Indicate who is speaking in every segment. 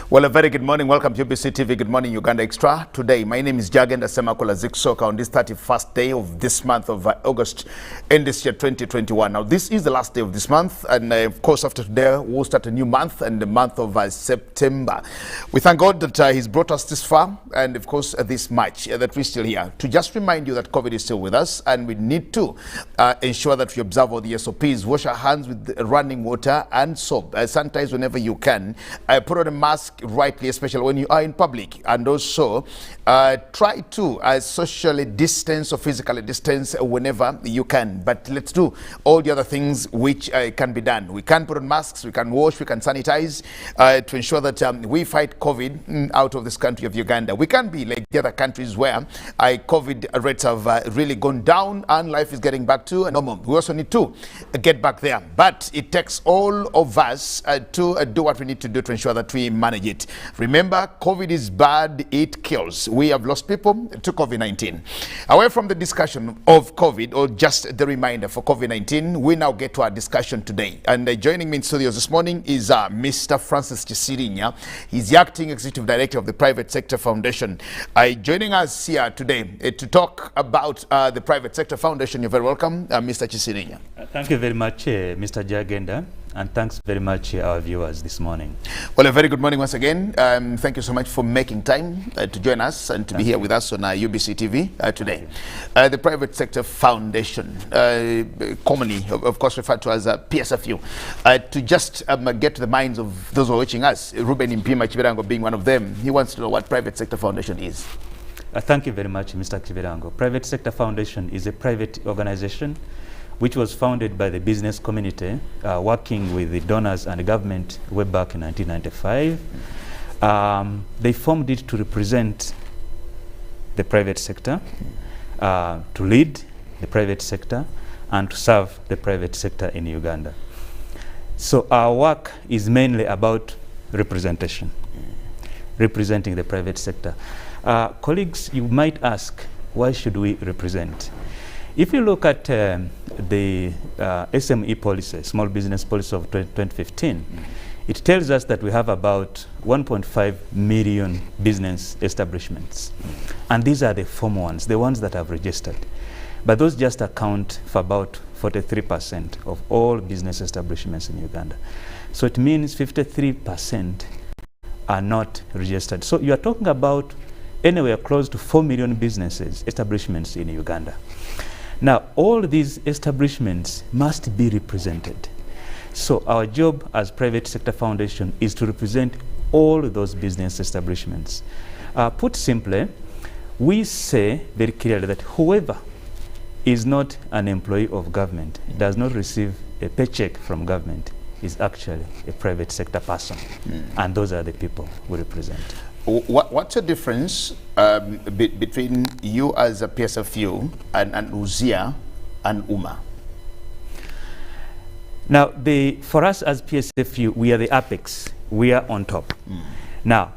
Speaker 1: Well, a very good morning. Welcome to UBC TV. Good morning, Uganda Extra. Today, my name is Jagenda Semakola Ziksoka on this 31st day of this month of August in this year 2021. Now, this is the last day of this month, and of course, after today, we'll start a new month and the month of September. We thank God that He's brought us this far, and of course, this March that we're still here. To just remind you that COVID is still with us, and we need to ensure that we observe all the SOPs, wash our hands with running water and soap, sanitize whenever you can, put on a mask rightly, especially when you are in public, and also try to socially distance or physically distance whenever you can. But let's do all the other things which can be done. We can put on masks, we can wash, we can sanitize to ensure that we fight COVID out of this country of Uganda. We can be like the other countries where COVID rates have really gone down and life is getting back to normal. We also need to get back there, but it takes all of us to do what we need to do to ensure that we manage it. Remember, COVID is bad, it kills. We have lost people to COVID-19. Away from the discussion of COVID, or just the reminder for COVID-19, we now get to our discussion today. And joining me in studios this morning is Mr. Francis Chisirinya. He's the Acting Executive Director of the Private Sector Foundation. Joining us here today to talk about the Private Sector Foundation. You're very welcome, Mr. Chisirinya.
Speaker 2: Thank you very much, Mr. Jagenda. And thanks very much, our viewers, this morning.
Speaker 1: Well, a very good morning once again. Thank you so much for making time to join us and to be here with us on UBC TV today. The Private Sector Foundation, commonly, of course, referred to as PSFU. To just get to the minds of those who are watching us, Ruben Impima Chibirango being one of them, he wants to know what Private Sector Foundation is.
Speaker 2: Thank you very much, Mr. Chibirango. Private Sector Foundation is a private organization which was founded by the business community, working with the donors and the government way back in 1995. They formed it to represent the private sector, to lead the private sector, and to serve the private sector in Uganda. So our work is mainly about representation, representing the private sector. Colleagues, you might ask, why should we represent? If you look at the SME policy, Small Business Policy of 2015, it tells us that we have about 1.5 million business establishments. And these are the formal ones, the ones that have registered. But those just account for about 43% of all business establishments in Uganda. So it means 53% are not registered. So you are talking about anywhere close to 4 million businesses, establishments in Uganda. Now, all these establishments must be represented. So our job as Private Sector Foundation is to represent all those business establishments. Put simply, we say very clearly that whoever is not an employee of government, does not receive a paycheck from government, is actually a private sector person. And those are the people we represent.
Speaker 1: What's the difference between you as a PSFU and Uzia and UMA?
Speaker 2: Now, for us as PSFU, we are the apex. We are on top. Now,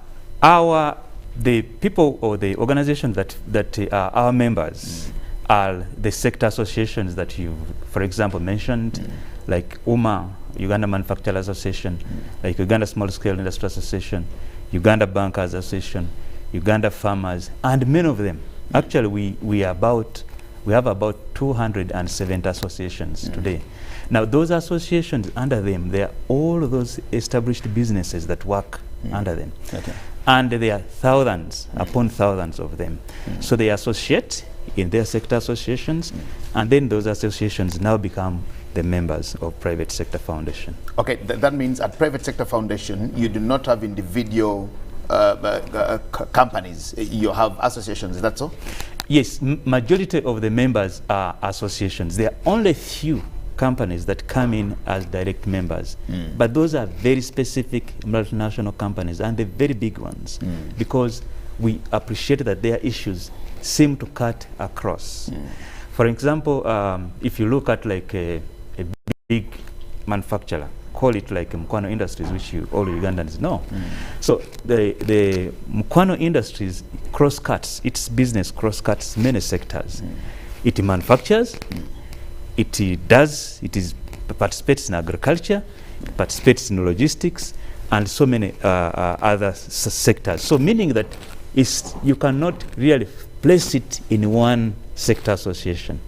Speaker 2: the people or the organizations that are our members are the sector associations that you, for example, mentioned, like UMA, Uganda Manufacturers Association, like Uganda Small Scale Industry Association, Uganda Bankers Association, Uganda Farmers, and many of them. Actually, we have about 270 associations today. Now, those associations under them, they are all those established businesses that work under them. Okay. And there are thousands upon thousands of them. So they associate in their sector associations, and then those associations now become the members of Private Sector Foundation. Okay,
Speaker 1: that means at Private Sector Foundation, you do not have individual companies, you have associations, is that so?
Speaker 2: Yes, majority of the members are associations. There are only few companies that come in as direct members, but those are very specific multinational companies, and the very big ones, because we appreciate that their issues seem to cut across. For example, if you look at like a big manufacturer, call it like Mkwano Industries, which all Ugandans know. So the Mkwano Industries its business cross-cuts many sectors. It manufactures, it participates in agriculture, it participates in logistics, and so many other sectors. So meaning that you cannot really place it in one sector association.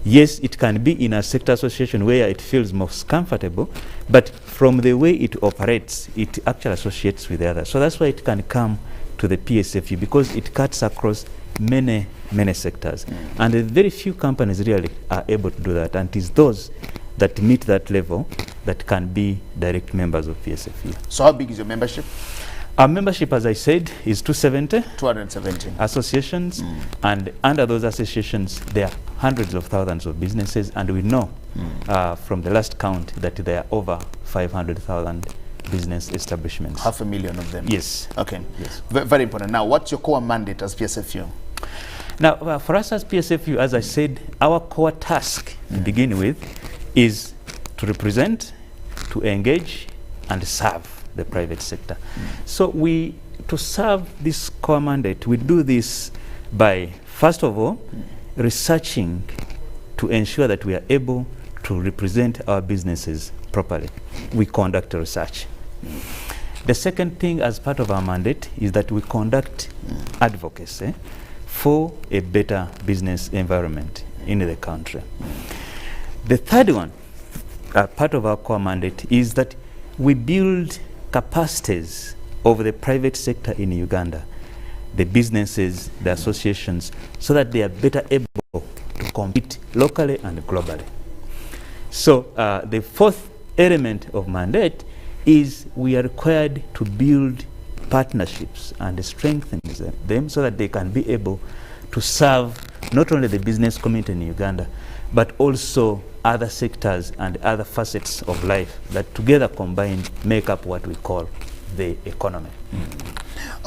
Speaker 2: Yes, it can be in a sector association where it feels most comfortable, but from the way it operates, it actually associates with the others. So that's why it can come to the PSFU, because it cuts across many sectors. And very few companies really are able to do that, and it is those that meet that level that can be direct members of PSFU.
Speaker 1: So how big is your membership?
Speaker 2: Our membership, as I said, is
Speaker 1: 270
Speaker 2: associations, and under those associations there are hundreds of thousands of businesses, and we know from the last count that there are over 500,000 business establishments.
Speaker 1: 500,000 of them?
Speaker 2: Yes.
Speaker 1: Okay.
Speaker 2: Yes.
Speaker 1: Very important. Now, what's your core mandate as PSFU?
Speaker 2: Now, for us as PSFU, as I said, our core task to begin with is to represent, to engage, and serve the private sector. So to serve this core mandate, we do this by, first of all, researching to ensure that we are able to represent our businesses properly. We conduct research. The second thing as part of our mandate is that we conduct advocacy for a better business environment in the country. The third one, part of our core mandate, is that we build capacities of the private sector in Uganda, the businesses, the associations, so that they are better able to compete locally and globally. So the fourth element of mandate is we are required to build partnerships and strengthen them so that they can be able to serve not only the business community in Uganda, but also other sectors and other facets of life that together combined make up what we call the economy.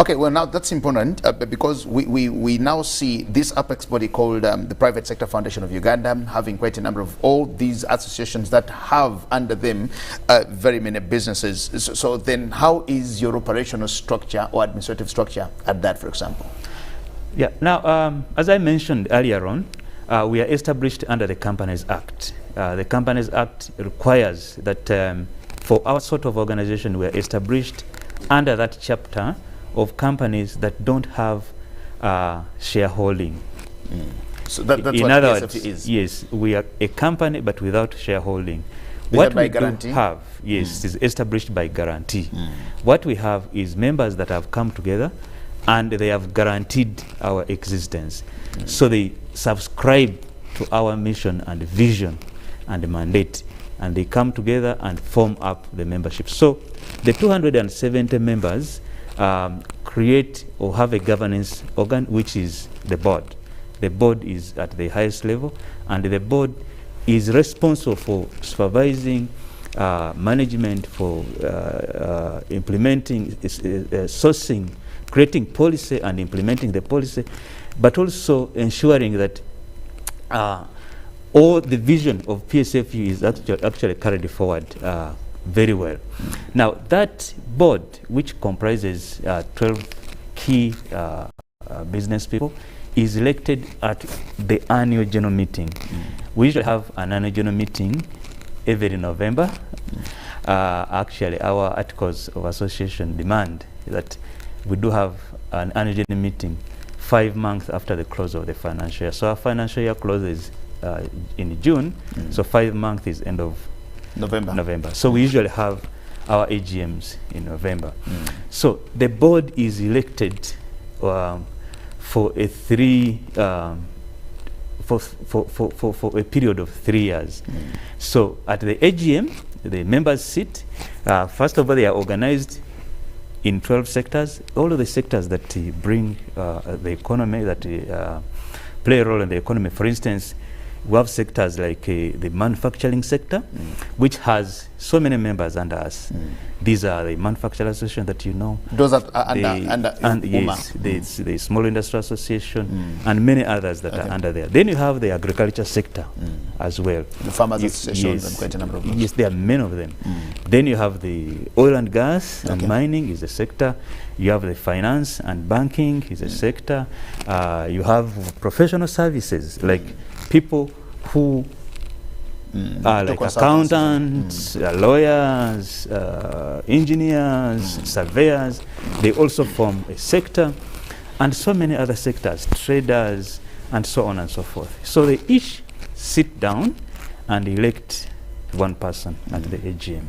Speaker 1: Okay, well now that's important because we now see this apex body called the Private Sector Foundation of Uganda having quite a number of all these associations that have under them very many businesses. So then how is your operational structure or administrative structure at that, for example?
Speaker 2: Yeah, now as I mentioned earlier on, we are established under the Companies Act. The Companies Act requires that for our sort of organization, we are established under that chapter of companies that don't have shareholding.
Speaker 1: So that's
Speaker 2: in
Speaker 1: what
Speaker 2: other
Speaker 1: PSFU
Speaker 2: words,
Speaker 1: is?
Speaker 2: Yes, we are a company but without shareholding.
Speaker 1: What
Speaker 2: we
Speaker 1: guarantee?
Speaker 2: do have, yes, is established by guarantee. What we have is members that have come together and they have guaranteed our existence. So they subscribe to our mission and vision and mandate, and they come together and form up the membership. So the 270 members create or have a governance organ, which is the board. The board is at the highest level, and the board is responsible for supervising management, for implementing, sourcing, creating policy and implementing the policy, but also ensuring that all the vision of PSFU is actually carried forward very well. Now that board, which comprises 12 key business people, is elected at the annual general meeting. We usually have an annual general meeting every November. Actually, our articles of association demand that we do have an annual general meeting 5 months after the close of the financial year. So our financial year closes in June, so 5 months is end of November. So we usually have our AGMs in November. So the board is elected for a for a period of 3 years. So at the AGM, the members sit. First of all, they are organized in 12 sectors. All of the sectors that bring the economy, that play a role in the economy. For instance, we have sectors like the manufacturing sector, which has so many members under us. These are the manufacturing association that you know.
Speaker 1: Those are under
Speaker 2: yes, the Small Industry Association and many others that are under there. Then you have the agriculture sector as well.
Speaker 1: The farmers associations and quite a number of those.
Speaker 2: Yes, there are many of them. Then you have the oil and gas and mining is a sector. You have the finance and banking is a sector. You have professional services like people who like accountants, lawyers, engineers, surveyors. They also form a sector, and so many other sectors, traders, and so on and so forth. So they each sit down and elect one person at the AGM.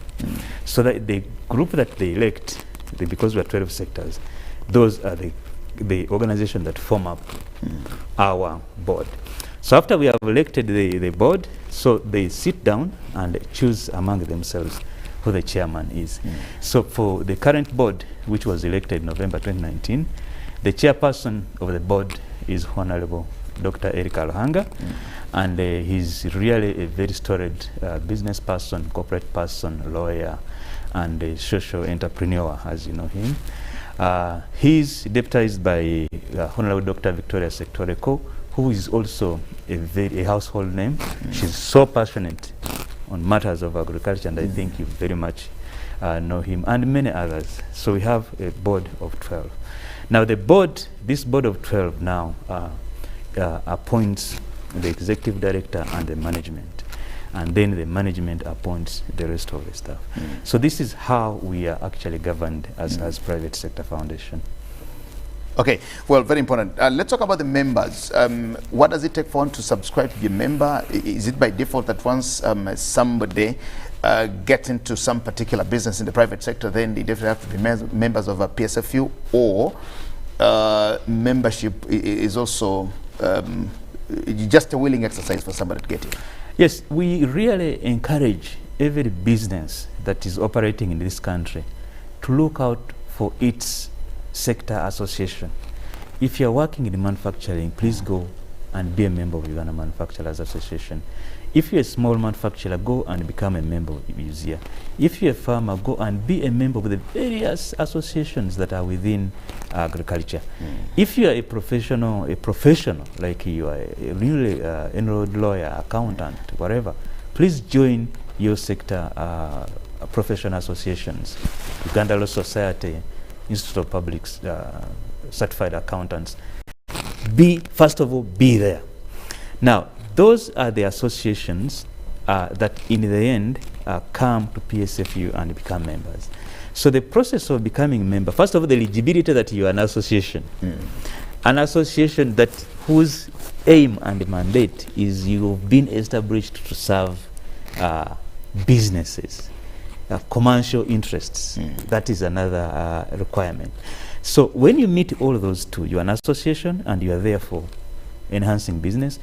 Speaker 2: So that the group that they elect, because we are 12 sectors, those are the organizations that form up our board. So after we have elected the board, so they sit down and choose among themselves who the chairman is. So for the current board, which was elected November 2019, the chairperson of the board is Honorable Dr. Eric Alhanga, and he's really a very storied business person, corporate person, lawyer, and a social entrepreneur, as you know him. He's deputized by Honorable Dr. Victoria Sektoreko, who is also a household name. She's so passionate on matters of agriculture, and I think you very much know him, and many others. So we have a board of 12. Now this board of 12 now appoints the executive director and the management, and then the management appoints the rest of the staff. So this is how we are actually governed as private sector foundation.
Speaker 1: Okay, well, very important. Let's talk about the members. What does it take for one to subscribe to be a member? Is it by default that once somebody gets into some particular business in the private sector, then they definitely have to be members of a PSFU, or membership is also just a willing exercise for somebody to get in?
Speaker 2: Yes, we really encourage every business that is operating in this country to look out for its sector association. If you're working in manufacturing, please go and be a member of Uganda Manufacturers Association. If you're a small manufacturer, go and become a member of UZIA. If you're a farmer, go and be a member of the various associations that are within agriculture. If you are a professional, like you are a really enrolled lawyer, accountant, whatever, please join your sector professional associations. Uganda Law Society, Institute of Public Certified Accountants. First of all, be there. Now, those are the associations that in the end come to PSFU and become members. So the process of becoming a member, first of all, the eligibility that you are an association. An association that whose aim and mandate is you've been established to serve businesses, commercial interests. That is another requirement. So when you meet all of those two, you're an association and you are there for enhancing business,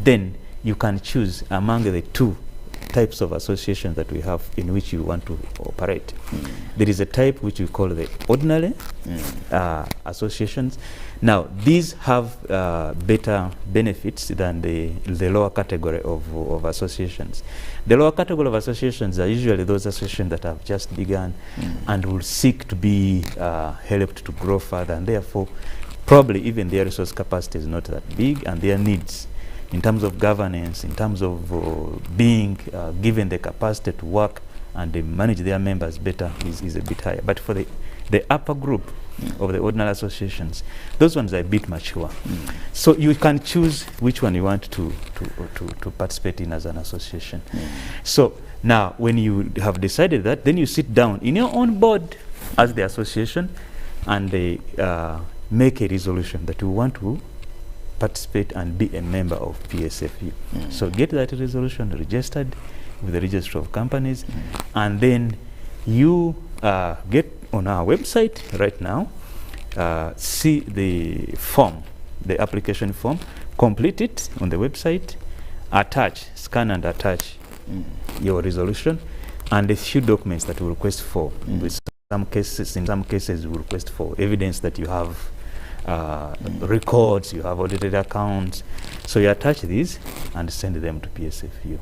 Speaker 2: then you can choose among the two types of associations that we have in which you want to operate. There is a type which we call the ordinary associations. Now, these have better benefits than the lower category of associations. The lower category of associations are usually those associations that have just begun and will seek to be helped to grow further, and therefore probably even their resource capacity is not that big, and their needs in terms of governance, in terms of being given the capacity to work and they manage their members better is a bit higher. But for the upper group of the ordinary associations, those ones are a bit mature. So you can choose which one you want to participate in as an association. So now when you have decided that, then you sit down in your own board as the association and they make a resolution that you want to participate and be a member of PSFU. So get that resolution registered with the Registry of Companies, and then you get on our website right now, see the form, the application form, complete it on the website, scan and attach your resolution and a few documents that we request for. In some cases we request for evidence that you have records, you have audited accounts. So you attach these and send them to PSFU.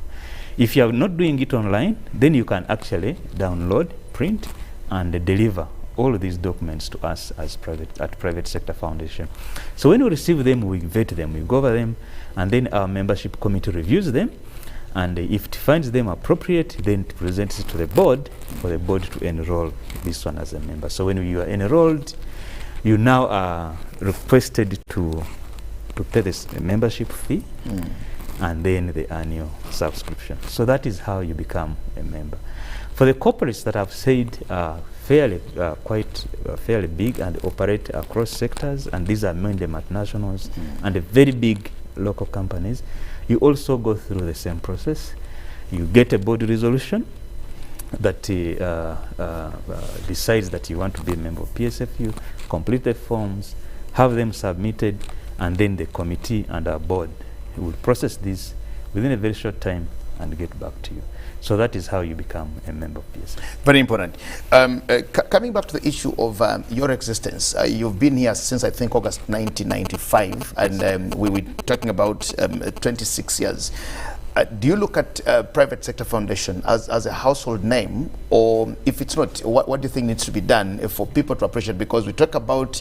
Speaker 2: If you are not doing it online, then you can actually download, print, and deliver all of these documents to us as Private Sector Foundation. So when we receive them, we vet them, we go over them, and then our membership committee reviews them, and if it finds them appropriate, then it presents it to the board for the board to enroll this one as a member. So when you are enrolled, you now are requested to pay this membership fee. and then the annual subscription. So that is how you become a member. For the corporates that I've said fairly big and operate across sectors, and these are mainly multinationals and the very big local companies, you also go through the same process. You get a board resolution that decides that you want to be a member of PSFU, complete the forms, have them submitted, and then the committee and our board will process this within a very short time and get back to you. So that is how you become a member of PSFU.
Speaker 1: Very important. Coming back to the issue of your existence, you've been here since I think August 1995, and we were talking about 26 years. Do you look at private sector foundation as a household name, or if it's not, what do you think needs to be done for people to appreciate? Because we talk about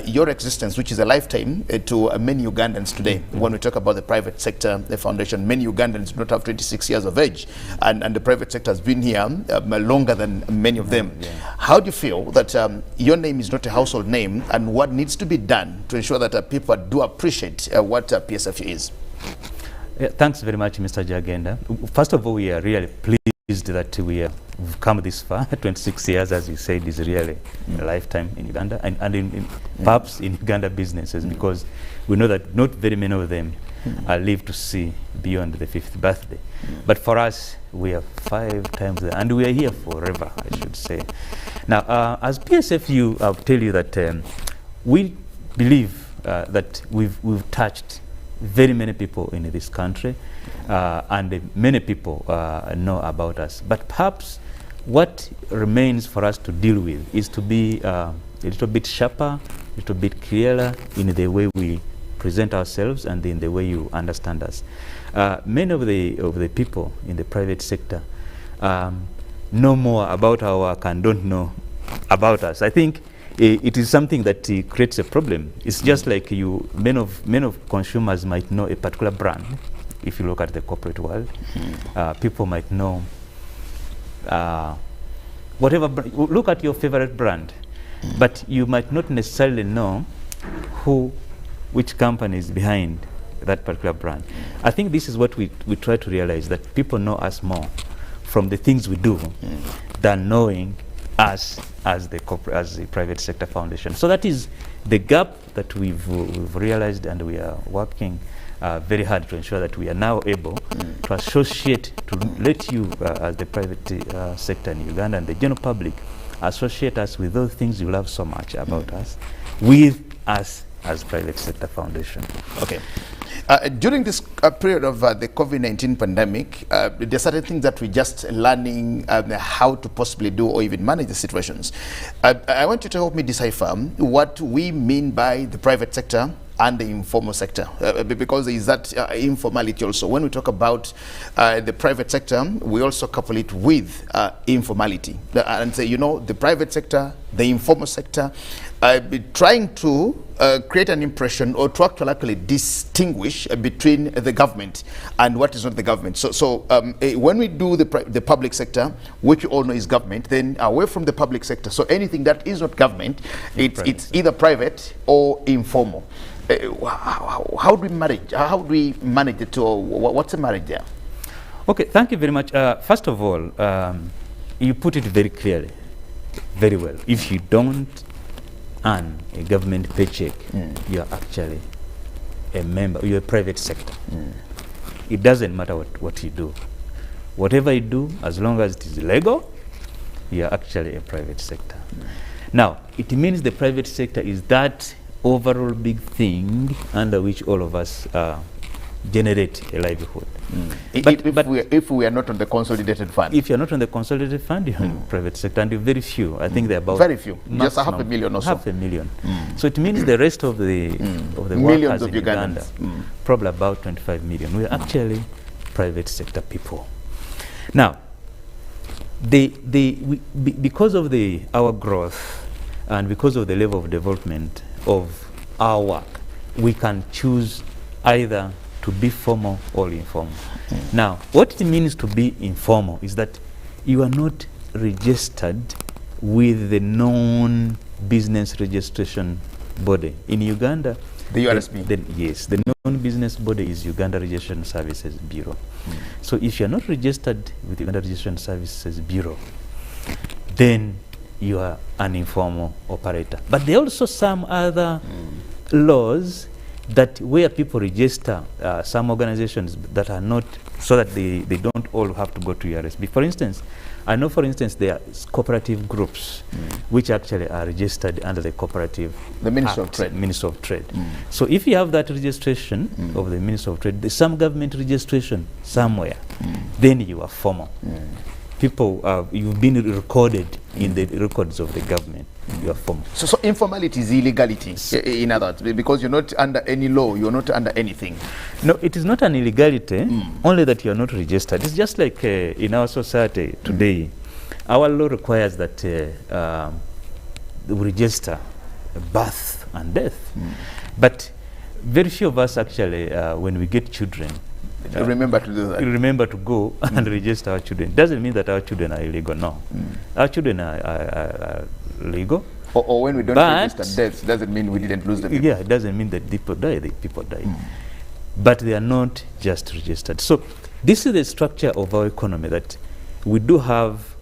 Speaker 1: your existence, which is a lifetime to many Ugandans today. When we talk about the private sector, the foundation, many Ugandans do not have 26 years of age, and the private sector has been here longer than many of them. How do you feel that your name is not a household name, and what needs to be done to ensure that people do appreciate what PSFU is?
Speaker 2: Thanks very much, Mr. Jagenda. First of all, we are really pleased that we've come this far. 26 years, as you said, is really a lifetime in Uganda, and perhaps in Uganda businesses, because we know that not very many of them live to see beyond the 5th birthday. But for us, we are 5 times there, and we are here forever, I should say. Now, as PSFU, I'll tell you that we believe that we've touched very many people in this country, and many people know about us. But perhaps what remains for us to deal with is to be a little bit sharper, a little bit clearer in the way we present ourselves and in the way you understand us. Many of the people in the private sector know more about our work and don't know about us. I think it is something that creates a problem. It's just like many of consumers might know a particular brand. If you look at the corporate world, people might know whatever look at your favorite brand, but you might not necessarily know which company is behind that particular brand. I think this is what we try to realize, that people know us more from the things we do than knowing us as the private sector foundation. So that is the gap that we've realized, and we are working very hard to ensure that we are now able to associate, to let you as the private sector in Uganda and the general public associate us with those things you love so much about us, with us as private sector foundation.
Speaker 1: Okay. During this period of the COVID-19 pandemic, there are certain things that we're just learning how to possibly do or even manage the situations. I want you to help me decipher what we mean by the private sector and the informal sector, because there is that informality also. When we talk about the private sector, we also couple it with informality and say, you know, the private sector, the informal sector, trying to create an impression or to actually distinguish between the government and what is not the government. So when we do the public sector, which you all know is government, then away from the public sector, so anything that is not government, it's either private or informal. How do we manage? How do we manage the two? What's the marriage there?
Speaker 2: Okay, thank you very much. First of all, you put it very clearly, very well. If you don't earn a government paycheck, you're actually a member, you're a private sector. It doesn't matter what you do. Whatever you do, as long as it is legal, you're actually a private sector. Now, it means the private sector is that overall big thing under which all of us generate a livelihood.
Speaker 1: If we are not on the consolidated fund.
Speaker 2: If you're not on the consolidated fund, you're in the private sector, and you're very few. I think they're about
Speaker 1: very few, just 500,000 or so.
Speaker 2: 500,000. So it means the rest of the
Speaker 1: millions
Speaker 2: workers
Speaker 1: of
Speaker 2: in
Speaker 1: Ugandans,
Speaker 2: Uganda, probably about 25 million. We're actually private sector people. Now, because of our growth and because of the level of development of our work, we can choose either to be formal or informal. Now, what it means to be informal is that you are not registered with the known business registration body. In Uganda,
Speaker 1: The URSB?
Speaker 2: Yes, the non-business body is Uganda Registration Services Bureau. So if you're not registered with Uganda Registration Services Bureau, then you are an informal operator. But there are also some other laws that where people register some organizations that are not, so that they don't all have to go to URSB. For instance, I know, for instance, there are cooperative groups which actually are registered under the Cooperative
Speaker 1: the Ministry
Speaker 2: Act,
Speaker 1: of Trade.
Speaker 2: Ministry of Trade. So if you have that registration of the Ministry of Trade, there's some government registration somewhere, then you are formal. People, you've been recorded in the records of the government. You are formal.
Speaker 1: So informality is illegality, in other words, because you're not under any law, you're not under anything.
Speaker 2: No, it is not an illegality, only that you are not registered. It's just like in our society today, our law requires that we register birth and death. But very few of us actually, when we get children,
Speaker 1: remember to do that.
Speaker 2: Remember to go and register our children. Doesn't mean that our children are illegal, no. Our children are legal.
Speaker 1: Or when we don't register deaths, doesn't mean we didn't lose them.
Speaker 2: Yeah, it doesn't mean that people die, people die. But they are not just registered. So this is the structure of our economy, that we do have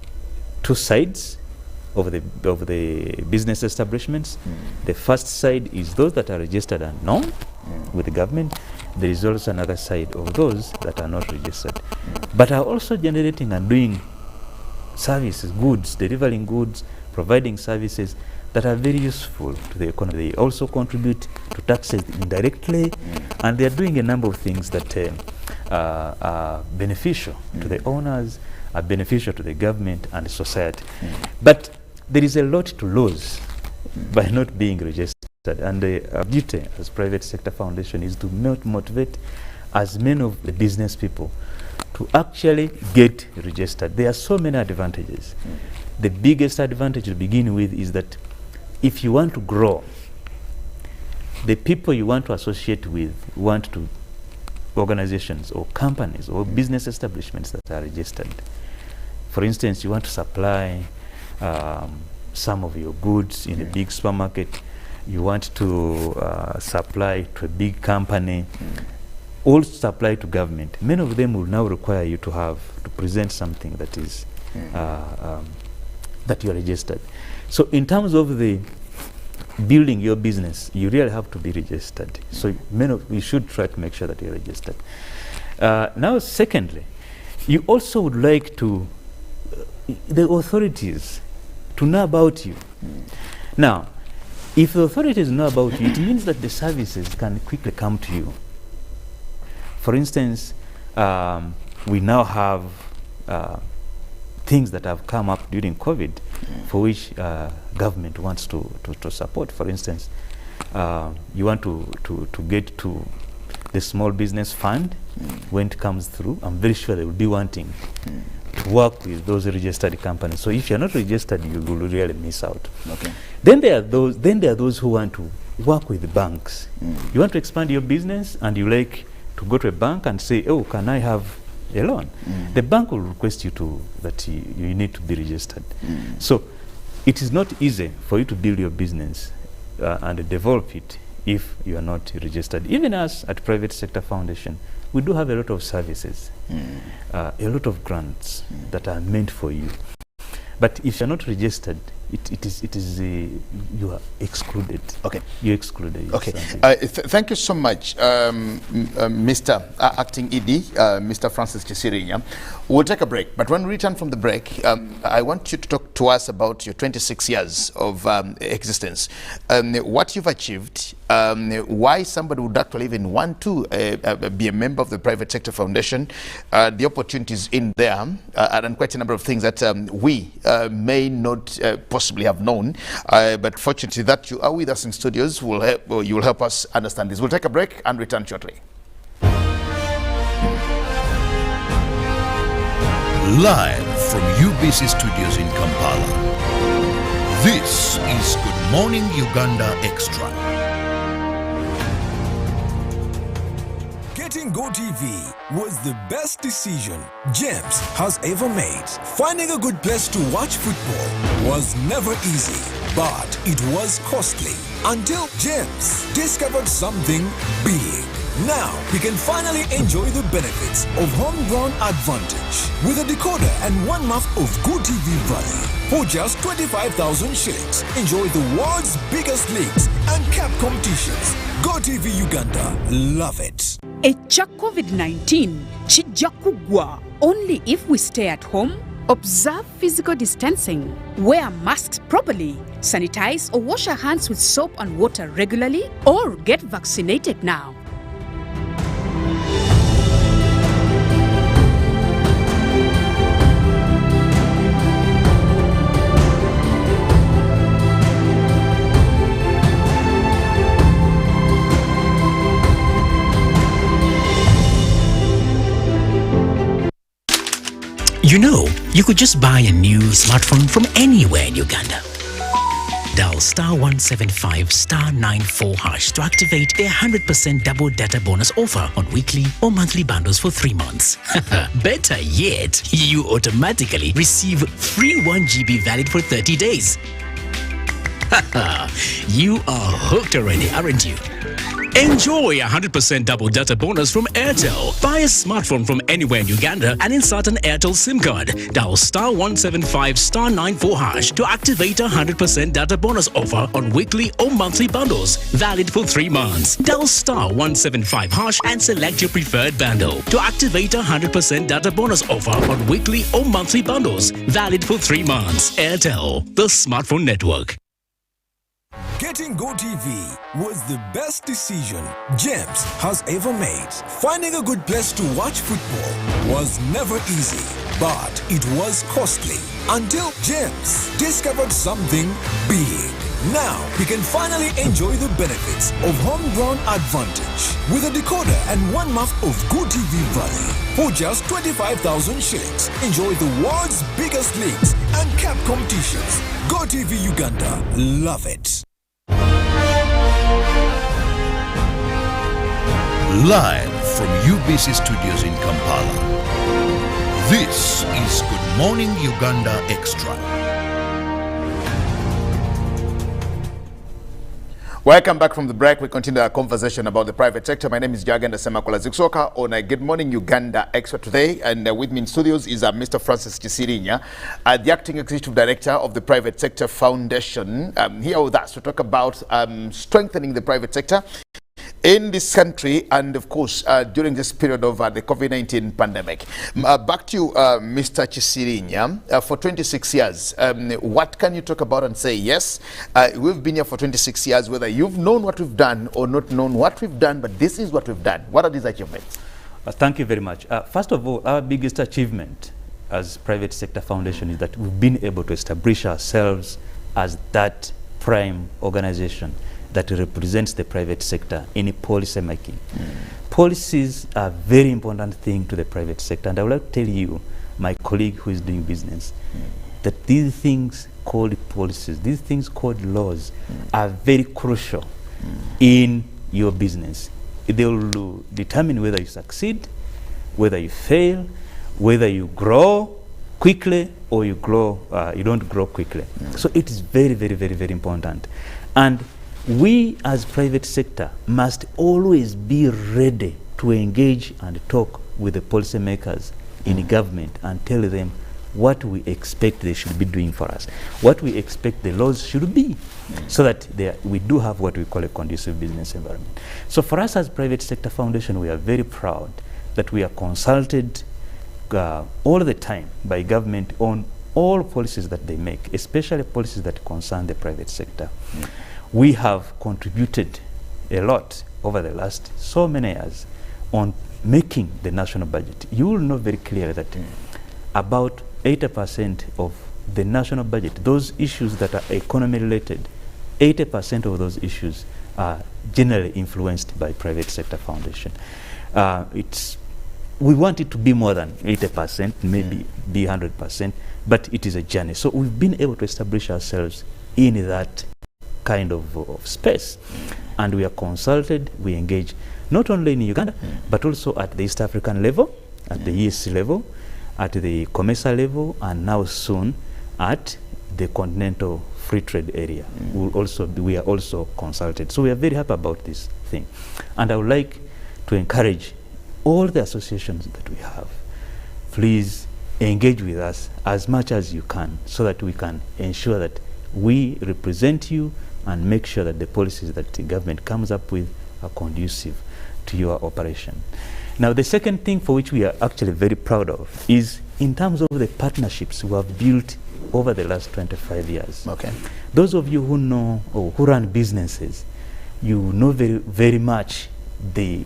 Speaker 2: two sides of the business establishments. The first side is those that are registered and known with the government. There is also another side of those that are not registered, but are also generating and doing services, goods, delivering goods, providing services that are very useful to the economy. They also contribute to taxes indirectly, and they are doing a number of things that are beneficial to the owners, are beneficial to the government and society. But there is a lot to lose by not being registered. And the duty as private sector foundation is to motivate as many of the business people to actually get registered. There are so many advantages. The biggest advantage to begin with is that if you want to grow, the people you want to associate with want to organizations or companies or business establishments that are registered. For instance, you want to supply some of your goods in a big supermarket. You want to supply to a big company, all supply to government. Many of them will now require you to present something that is that you are registered. So in terms of the building your business, you really have to be registered. So you should try to make sure that you're registered. Now, secondly, you also would like to the authorities to know about you. Now, if the authorities know about you, it means that the services can quickly come to you. For instance, we now have things that have come up during COVID for which government wants to support. For instance, you want to get to the small business fund when it comes through. I'm very sure they will be wanting to work with those registered companies. So if you're not registered, you will really miss out.
Speaker 1: Okay.
Speaker 2: Then there are those who want to work with the banks. You want to expand your business and you like to go to a bank and say, oh, can I have a loan? The bank will request you that you need to be registered. So it is not easy for you to build your business and develop it if you are not registered. Even us at Private Sector Foundation, we do have a lot of services, a lot of grants that are meant for you. But if you're not registered, it is you are excluded.
Speaker 1: Okay.
Speaker 2: You're excluded.
Speaker 1: Okay. Thank you so much, Mr. Acting ED, Mr. Francis Chisirinya. We'll take a break, but when we return from the break, I want you to talk to us about your 26 years of existence, what you've achieved, why somebody would actually even want to be a member of the Private Sector Foundation, the opportunities in there, and quite a number of things that we may not possibly have known, but fortunately that you are with us in studios you will help us understand this. We'll take a break and return shortly.
Speaker 3: Live from UBC Studios in Kampala, this is Good Morning Uganda Extra.
Speaker 4: Getting GoTV was the best decision James has ever made. Finding a good place to watch football was never easy. but it was costly. Until James discovered something big. Now he can finally enjoy the benefits of homegrown advantage with a decoder and 1 month of GoTV Valley. For just 25,000 shillings, enjoy the world's biggest leagues and cap competitions. GoTV Uganda, love it.
Speaker 5: Echa COVID-19 kijja kugwa only if we stay at home, observe physical distancing, wear masks properly, sanitize or wash our hands with soap and water regularly, or get vaccinated now.
Speaker 6: You know, you could just buy a new smartphone from anywhere in Uganda. Dial *175 *94 hash to activate their 100% double data bonus offer on weekly or monthly bundles for 3 months. Better yet, you automatically receive free 1 GB valid for 30 days. You are hooked already, aren't you? Enjoy a 100% double data bonus from Airtel. Buy a smartphone from anywhere in Uganda and insert an Airtel SIM card. Dial *175 *94 hash to activate a 100% data bonus offer on weekly or monthly bundles, valid for 3 months. Dial *175 hash and select your preferred bundle to activate a 100% data bonus offer on weekly or monthly bundles, valid for 3 months. Airtel, the smartphone network.
Speaker 4: Getting GoTV was the best decision James has ever made. Finding a good place to watch football was never easy, but it was costly. Until James discovered something big. Now he can finally enjoy the benefits of homegrown advantage with a decoder and 1 month of GoTV Valley. For just 25,000 shillings, enjoy the world's biggest leagues and cap competitions. GoTV Uganda, love it.
Speaker 3: Live from UBC Studios in Kampala, this is Good Morning Uganda Extra.
Speaker 1: Welcome back from the break. We continue our conversation about the private sector. My name is Jagenda Semakola Ziksoka on a Good Morning Uganda Extra today. And with me in studios is Mr. Francis Chisirinya, the Acting Executive Director of the Private Sector Foundation, here with us to talk about strengthening the private sector in this country and, of course, during this period of the COVID-19 pandemic. Back to you, Mr. Chisirinya. For 26 years, what can you talk about and say, yes, we've been here for 26 years, whether you've known what we've done or not known what we've done, but this is what we've done. What are these achievements?
Speaker 2: Thank you very much. First of all, our biggest achievement as Private Sector Foundation is that we've been able to establish ourselves as that prime organization that represents the private sector in policy making. Policies are a very important thing to the private sector, and I would like to tell you, my colleague who is doing business, that these things called policies, these things called laws, are very crucial in your business. They will determine whether you succeed, whether you fail, whether you grow quickly or you don't grow quickly. So it is very, very, very, very important. And we as private sector must always be ready to engage and talk with the policymakers in government and tell them what we expect they should be doing for us, what we expect the laws should be, so that we do have what we call a conducive business environment. So for us as Private Sector Foundation, we are very proud that we are consulted all the time by government on all policies that they make, especially policies that concern the private sector. We have contributed a lot over the last so many years on making the national budget. You will know very clearly that about 80% of the national budget, those issues that are economy related, 80% of those issues are generally influenced by Private Sector Foundation. We want it to be more than 80%, maybe be 100%, but it is a journey. So we've been able to establish ourselves in that kind of space, and we are consulted, we engage not only in Uganda, but also at the East African level, at the ESC level, at the COMESA level, and now soon at the Continental free trade area. We are also consulted. So we are very happy about this thing. And I would like to encourage all the associations that we have, please engage with us as much as you can so that we can ensure that we represent you and make sure that the policies that the government comes up with are conducive to your operation. Now, the second thing for which we are actually very proud of is in terms of the partnerships we have built over the last 25 years.
Speaker 1: Okay.
Speaker 2: Those of you who know or who run businesses, you know very much the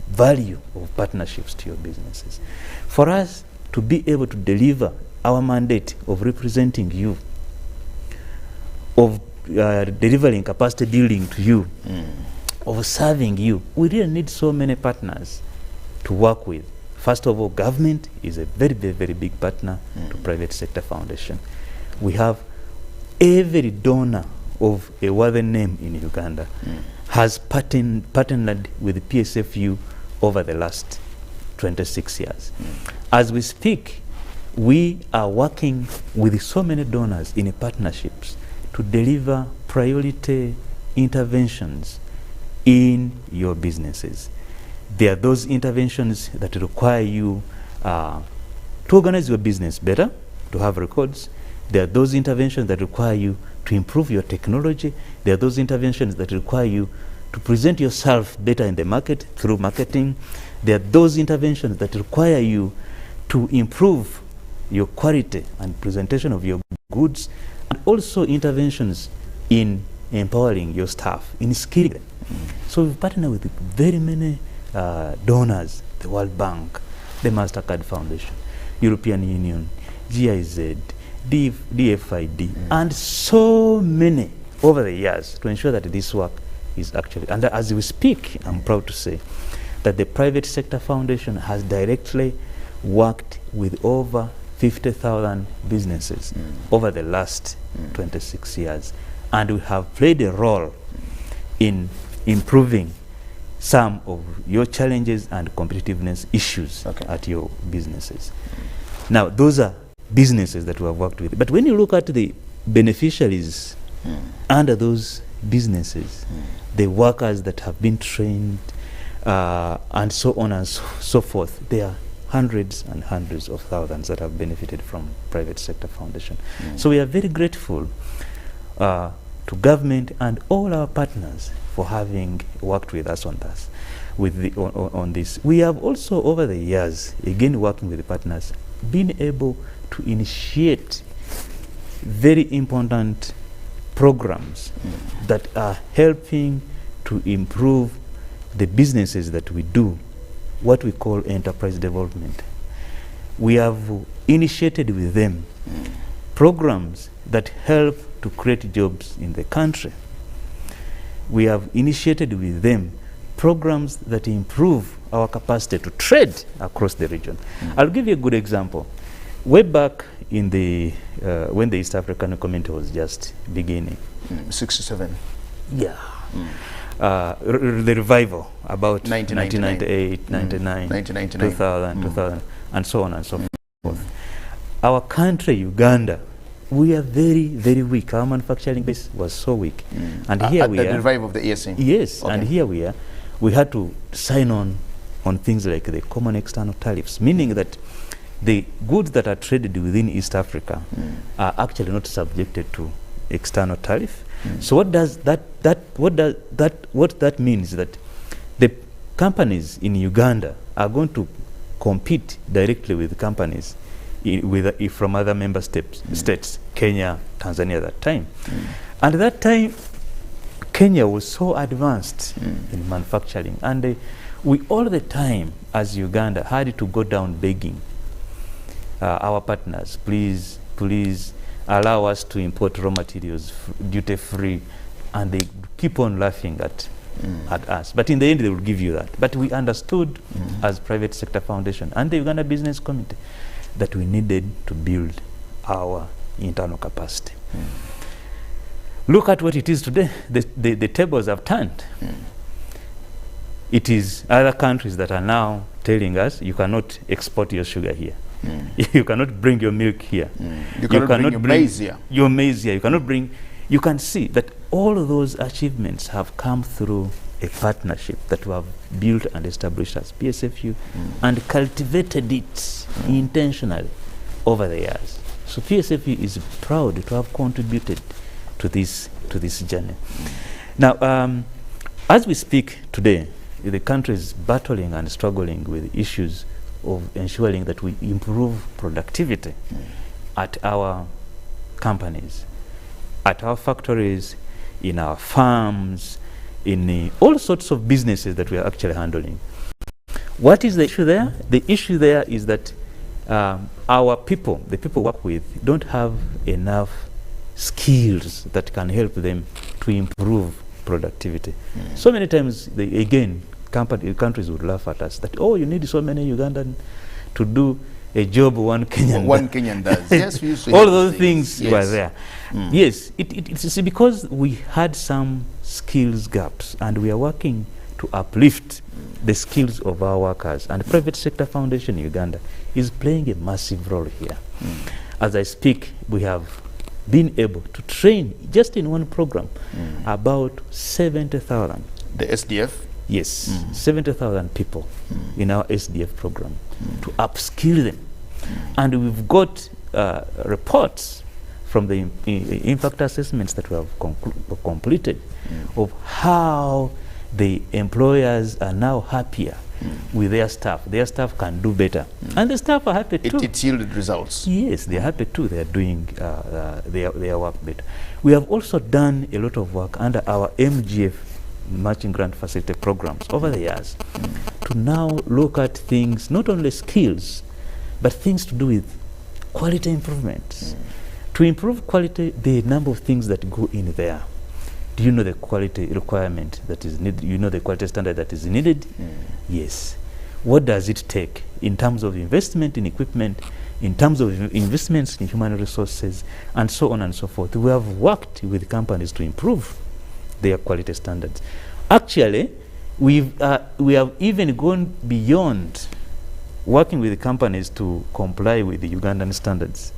Speaker 2: value of partnerships to your businesses. For us to be able to deliver our mandate of representing you, of delivering capacity building to you, of serving you, we really need so many partners to work with. First of all, government is a very, very, very big partner to private sector foundation. We have every donor of a worthy name in Uganda has partnered with PSFU over the last 26 years. As we speak, we are working with so many donors in partnerships to deliver priority interventions in your businesses. There are those interventions that require you to organize your business better, to have records. There are those interventions that require you to improve your technology. There are those interventions that require you to present yourself better in the market through marketing. There are those interventions that require you to improve your quality and presentation of your goods, and also interventions in empowering your staff, in skilling them. So we've partnered with very many donors, the World Bank, the MasterCard Foundation, European Union, GIZ, DFID, and so many over the years to ensure that this work is actually, and as we speak, I'm proud to say that the Private Sector Foundation has directly worked with over 50,000 businesses over the last 26 years, and we have played a role in improving some of your challenges and competitiveness issues at your businesses. Now, those are businesses that we have worked with. But when you look at the beneficiaries under those businesses, the workers that have been trained, and so on and so forth, there are hundreds and hundreds of thousands that have benefited from Private Sector Foundation. So we are very grateful to government and all our partners for having worked with us on this. On this, we have also over the years, again working with the partners, been able to initiate very important programs that are helping to improve the businesses that we do, what we call enterprise development. We have initiated with them programs that help to create jobs in the country. We have initiated with them programs that improve our capacity to trade across the region. I'll give you a good example. Way back in the when the East African Community was just beginning,
Speaker 1: 67.
Speaker 2: Yeah. The revival about 1998, 99, 2000, 2000, and so on and so forth. Our country, Uganda, we are very, very weak. Our manufacturing base was so weak. And here we are.
Speaker 1: The revival of the ESM?
Speaker 2: Yes, and here we are. We had to sign on things like the common external tariffs, meaning that the goods that are traded within East Africa are actually not subjected to external tariff. So what that means is that the companies in Uganda are going to compete directly with companies from other member states, Kenya, Tanzania at that time. And at that time, Kenya was so advanced in manufacturing, and we all the time as Uganda had to go down begging our partners, please allow us to import raw materials duty free, and they keep on laughing at us. But in the end, they will give you that. But we understood as Private Sector Foundation and the Uganda Business Committee that we needed to build our internal capacity. Look at what it is today. The tables have turned. It is other countries that are now telling us you cannot export your sugar here. You cannot bring your milk here.
Speaker 1: You cannot bring your maize here.
Speaker 2: Your maize here. You cannot bring you can see that all of those achievements have come through a partnership that we have built and established as PSFU and cultivated it intentionally over the years. So PSFU is proud to have contributed to this journey. Now, as we speak today, the country is battling and struggling with issues of ensuring that we improve productivity at our companies, at our factories, in our farms, in all sorts of businesses that we are actually handling. What is the issue there? The issue there is that our people, the people we work with, don't have enough skills that can help them to improve productivity. So many times, countries would laugh at us that, oh, you need so many Ugandan to do a job one Kenyan
Speaker 1: does. Yes, we used to
Speaker 2: all those things
Speaker 1: yes.
Speaker 2: were there. Yes, it's because we had some skills gaps, and we are working to uplift the skills of our workers. And the Private Sector Foundation in Uganda is playing a massive role here. As I speak, we have been able to train, just in one program, about 70,000.
Speaker 1: The SDF?
Speaker 2: Yes, 70,000 people in our SDF program to upskill them. And we've got reports from the impact assessments that we have completed of how the employers are now happier with their staff. Their staff can do better. And the staff are happy too.
Speaker 1: It yielded results.
Speaker 2: Yes, they're happy too. They're doing their work better. We have also done a lot of work under our MGF, Matching Grant Facility programs, over the years to now look at things, not only skills, but things to do with quality improvements. To improve quality, there are a number of things that go in there. Do you know the quality requirement that is needed? You know the quality standard that is needed? Yes. What does it take in terms of investment in equipment, in terms of investments in human resources, and so on and so forth? We have worked with companies to improve their quality standards. Actually, we have even gone beyond working with companies to comply with the Ugandan standards.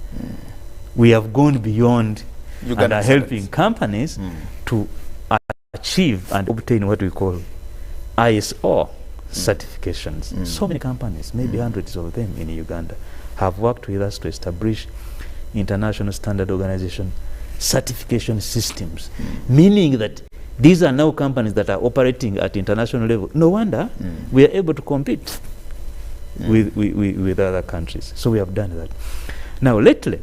Speaker 2: We have gone beyond and are helping companies to achieve and obtain what we call ISO certifications. So many companies, maybe hundreds of them in Uganda, have worked with us to establish international standard organization certification systems, meaning that these are now companies that are operating at international level. No wonder we are able to compete with other countries. So we have done that. Now lately,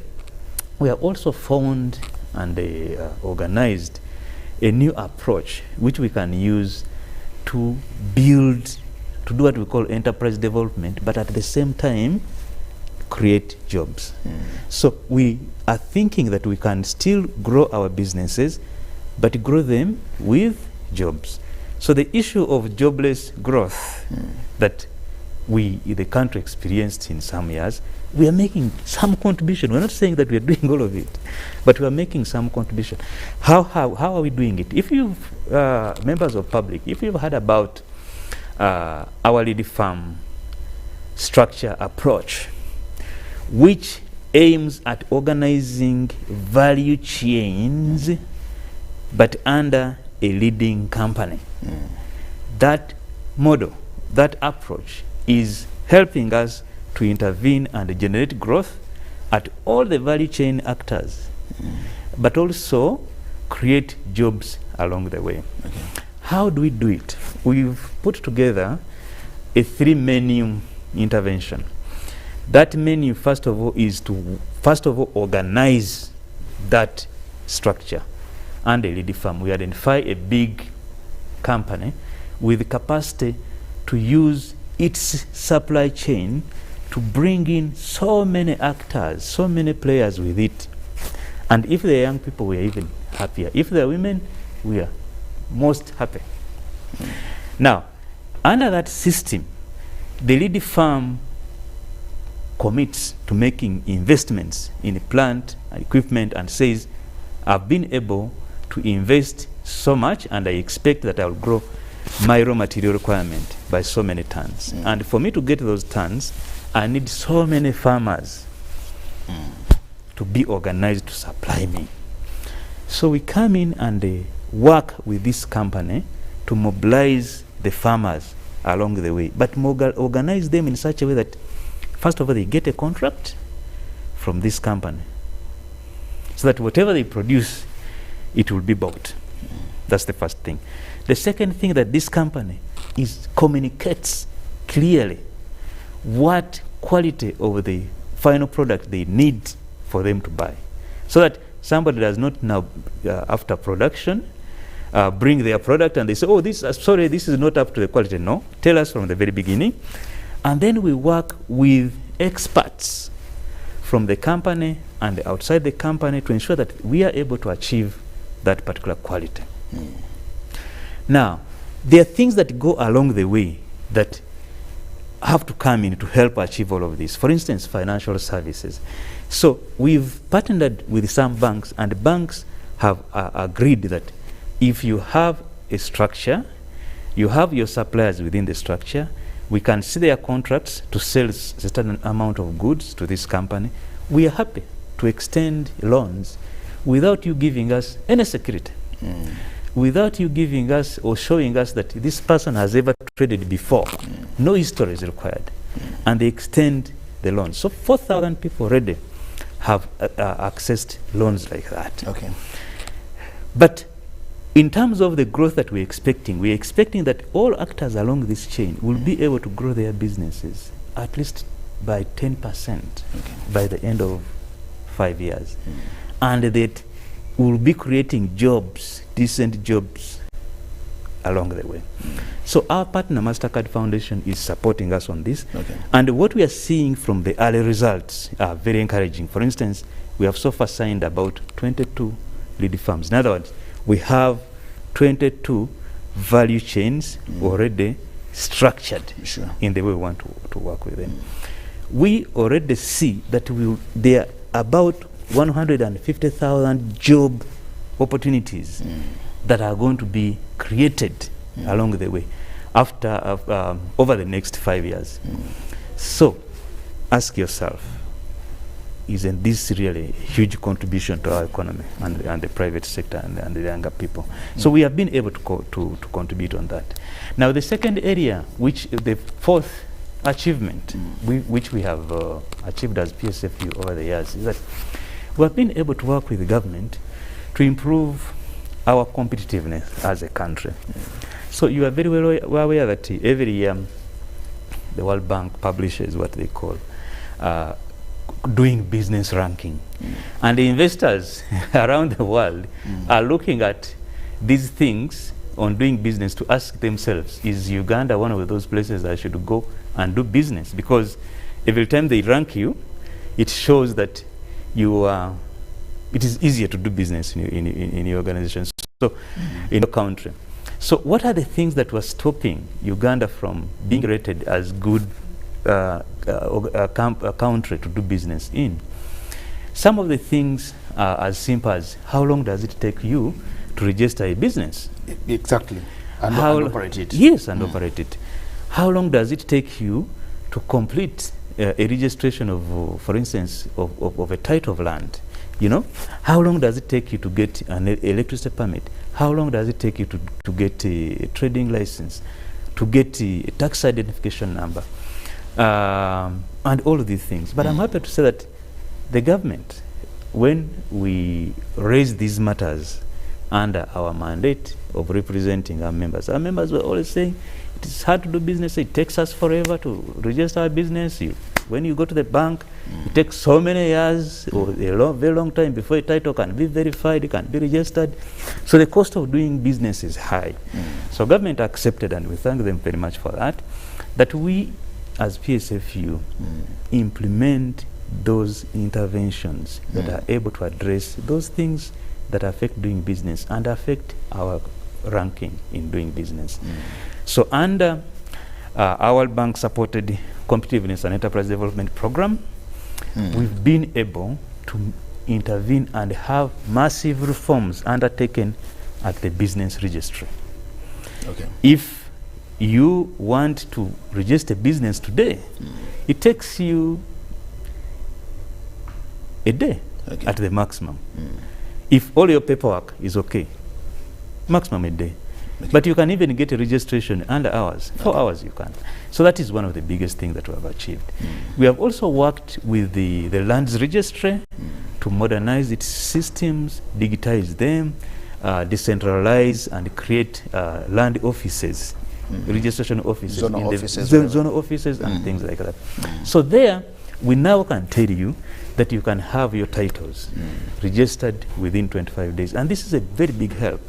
Speaker 2: we have also found and organized a new approach which we can use to build, to do what we call enterprise development, but at the same time create jobs. So we are thinking that we can still grow our businesses, but grow them with jobs. So the issue of jobless growth that the country experienced in some years, we are making some contribution. We're not saying that we are doing all of it, but we are making some contribution. How are we doing it? If you've, members of public, if you've heard about our Lady Farm structure approach, which aims at organizing value chains but under a leading company. That model, that approach is helping us to intervene and generate growth at all the value chain actors, but also create jobs along the way. How do we do it? We've put together a 3-menu intervention. That menu, first of all, is to organize that structure and a lead firm. We identify a big company with the capacity to use its supply chain to bring in so many actors, so many players with it. And if they're young people, we are even happier. If they're women, we are most happy. Now, under that system, the lead firm commits to making investments in a plant and equipment and says, I've been able to invest so much and I expect that I'll grow my raw material requirement by so many tons. And for me to get those tons, I need so many farmers to be organized to supply me. So we come in and work with this company to mobilize the farmers along the way, but organize them in such a way that, first of all, they get a contract from this company, so that whatever they produce, it will be bought. That's the first thing. The second thing, that this company communicates clearly what quality of the final product they need for them to buy, so that somebody does not now, after production, bring their product and they say, oh, this is not up to the quality. No, tell us from the very beginning. And then we work with experts from the company and outside the company to ensure that we are able to achieve that particular quality. Now, there are things that go along the way that have to come in to help achieve all of this. For instance, financial services. So we've partnered with some banks, and banks have agreed that if you have a structure, you have your suppliers within the structure, we can see their contracts to sell a certain amount of goods to this company. We are happy to extend loans without you giving us any security, without you giving us or showing us that this person has ever traded before. No history is required. And they extend the loan. So 4,000 people already have accessed loans like that.
Speaker 1: Okay.
Speaker 2: But in terms of the growth that we're expecting that all actors along this chain will be able to grow their businesses at least by 10% by the end of 5 years. And that will be creating jobs, decent jobs along the way. So our partner, MasterCard Foundation, is supporting us on this. And what we are seeing from the early results are very encouraging. For instance, we have so far signed about 22 lead firms. In other words, we have 22 value chains already structured in the way we want to work with them. We already see that there are about 150,000 job opportunities that are going to be created along the way after over the next 5 years. So ask yourself, isn't this really a huge contribution to our economy and the private sector and the younger people? So we have been able to contribute on that. Now the second area, the fourth achievement, which we have achieved as PSFU over the years, is that we have been able to work with the government to improve our competitiveness as a country. So you are very well aware that every year the World Bank publishes what they call doing business ranking. And the investors around the world are looking at these things on doing business to ask themselves, is Uganda one of those places I should go and do business? Because every time they rank you, it shows that it is easier to do business in your organization, so in your country. So what are the things that were stopping Uganda from being rated as good a country to do business in? Some of the things are as simple as, how long does it take you to register a business?
Speaker 1: Exactly. And operate it.
Speaker 2: Yes, and operate it. How long does it take you to complete a registration of, for instance, of a title of land? You know, how long does it take you to get an electricity permit? How long does it take you to get a trading license, to get a tax identification number, and all of these things? But I'm happy to say that the government, when we raise these matters under our mandate of representing our members were always saying, it is hard to do business, it takes us forever to register our business. When you go to the bank, it takes so many years or a very long time before a title can be verified, it can be registered. So the cost of doing business is high. So government accepted, and we thank them very much for that we as PSFU implement those interventions that are able to address those things that affect doing business and affect our ranking in doing business. So under our bank supported Competitiveness and Enterprise Development Program, we've been able to intervene and have massive reforms undertaken at the business registry. If you want to register a business today, it takes you a day at the maximum. If all your paperwork is okay, maximum a day. But you can even get a registration under hours, 4 hours you can. So that is one of the biggest things that we have achieved. We have also worked with the lands registry to modernize its systems, digitize them, decentralize and create land offices, registration offices, zone offices and things like that. So there, we now can tell you that you can have your titles registered within 25 days. And this is a very big help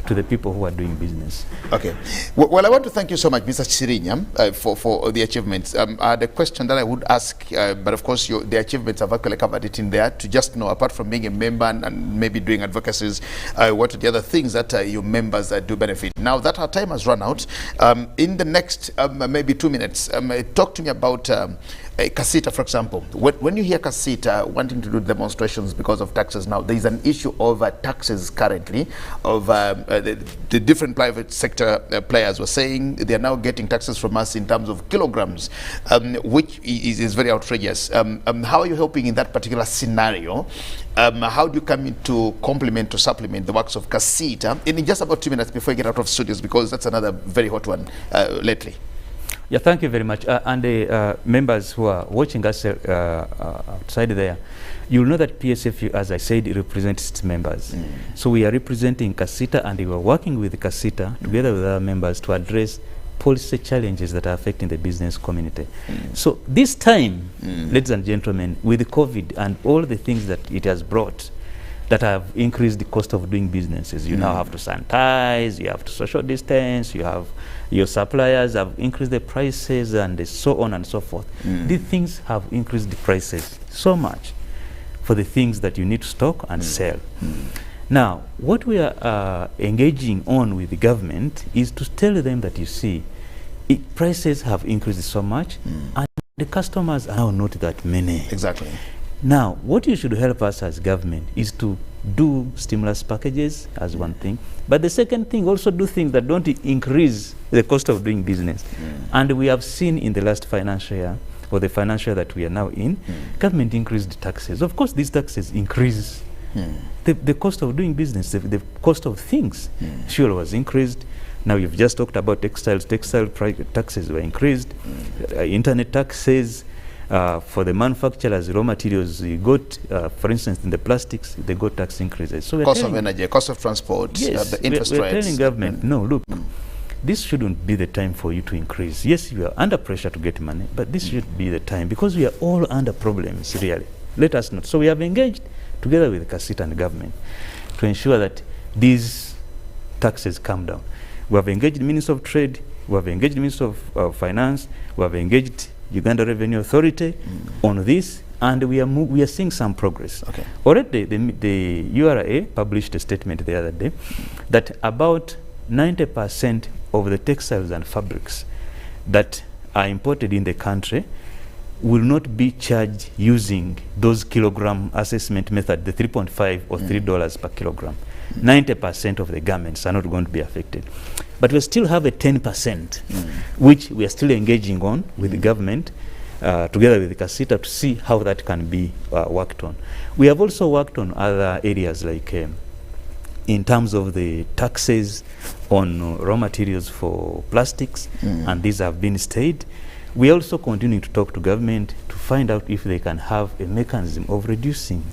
Speaker 2: to the people who are doing business.
Speaker 1: Okay. Well, I want to thank you so much, Mr. Chirinya, for the achievements. The question that I would ask, but of course the achievements have actually covered it in there, to just know, apart from being a member and maybe doing advocacies, what are the other things that your members do benefit? Now that our time has run out, in the next maybe 2 minutes, talk to me about Kasita, for example. When you hear Kasita wanting to do demonstrations because of taxes now, there is an issue of taxes currently, of the different private sector players were saying they are now getting taxes from us in terms of kilograms, which is very outrageous. How are you helping in that particular scenario? How do you come in to complement, to supplement the works of Kasita in just about 2 minutes before you get out of studios, because that's another very hot one lately?
Speaker 2: Yeah, thank you very much. And the members who are watching us outside there, you'll know that PSFU, as I said, represents its members. So we are representing Kasita, and we are working with Kasita together with our members to address policy challenges that are affecting the business community. So this time, ladies and gentlemen, with the COVID and all the things that it has brought, that have increased the cost of doing businesses. You now have to sanitize, you have to social distance, you have your suppliers have increased the prices, and so on and so forth. These things have increased the prices so much for the things that you need to stock and sell. Now, what we are engaging on with the government is to tell them that, you see, prices have increased so much, and the customers are now not that many.
Speaker 1: Exactly.
Speaker 2: Now, what you should help us as government is to do stimulus packages as one thing, but the second thing, also do things that don't increase the cost of doing business. And we have seen in the last financial year, or the financial year that we are now in, government increased taxes. Of course, these taxes increase the cost of doing business, the cost of things. Fuel was increased. Now you've just talked about textiles. Textile taxes were increased. Internet taxes. For the manufacturers, raw materials, you got, for instance, in the plastics, they got tax increases. So
Speaker 1: cost of energy, cost of transport,
Speaker 2: yes,
Speaker 1: the interest rates.
Speaker 2: We're telling government, no, look, this shouldn't be the time for you to increase. Yes, you are under pressure to get money, but this should be the time, because we are all under problems, really. Let us not. So we have engaged together with Kasita and the government to ensure that these taxes come down. We have engaged the Minister of Trade, we have engaged the Minister of Finance, we have engaged Uganda Revenue Authority on this, and we are seeing some progress. Already the URA published a statement the other day that about 90% of the textiles and fabrics that are imported in the country will not be charged using those kilogram assessment method, the 3.5 or $3 per kilogram. 90% of the garments are not going to be affected. But we still have a 10%, which we are still engaging on with the government, together with the Kasita, to see how that can be worked on. We have also worked on other areas, like in terms of the taxes on raw materials for plastics, and these have been stayed. We also continue to talk to government to find out if they can have a mechanism of reducing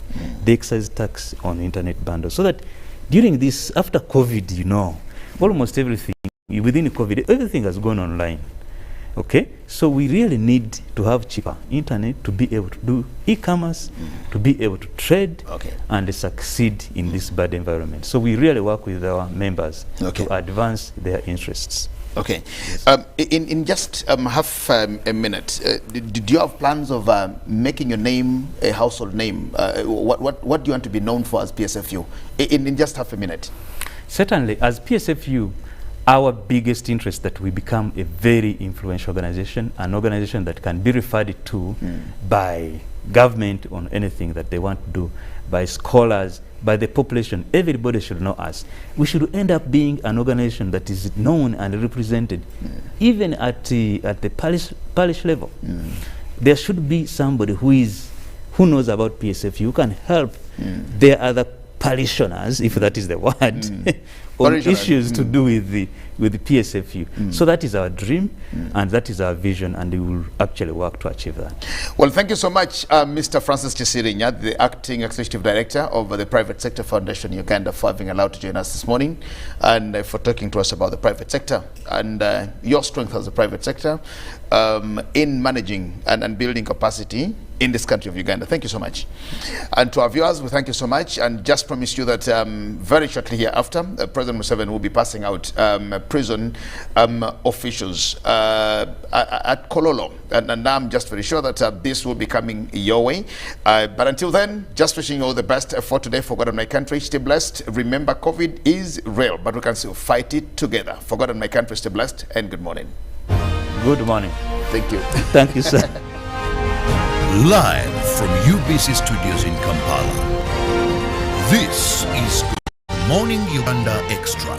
Speaker 2: the excise tax on internet bundles, so that during this, after COVID, you know, almost everything, within COVID, everything has gone online. Okay? So we really need to have cheaper internet to be able to do e-commerce, to be able to trade, and succeed in this bad environment. So we really work with our members to advance their interests.
Speaker 1: Okay. Yes. In just half a minute, do you have plans of making your name a household name? What do you want to be known for as PSFU? In just half a minute.
Speaker 2: Certainly, as PSFU, our biggest interest that we become a very influential organization, an organization that can be referred to by government on anything that they want to do, by scholars, by the population. Everybody should know us. We should end up being an organization that is known and represented, even at the parish level. There should be somebody who knows about PSFU, who can help their other parishioners, if that is the word, on
Speaker 1: Parishioners.
Speaker 2: issues to do with the PSFU. So that is our dream, and that is our vision, and we will actually work to achieve that.
Speaker 1: Well, thank you so much, Mr. Francis Chisirinya, the Acting Executive Director of the Private Sector Foundation Uganda, for having allowed to join us this morning and for talking to us about the private sector and your strength as a private sector in managing and building capacity in this country of Uganda. Thank you so much. And to our viewers, we thank you so much, and just promise you that very shortly hereafter, President Museveni will be passing out prison officials at Kololo. And I'm just very sure that this will be coming your way. But until then, just wishing you all the best for today. For God and my country, stay blessed. Remember, COVID is real, but we can still fight it together. For God and my country, stay blessed, and good morning.
Speaker 2: Good morning.
Speaker 1: Thank you.
Speaker 2: Thank you, sir.
Speaker 3: Live from UBC Studios in Kampala, this is Good Morning Uganda Extra.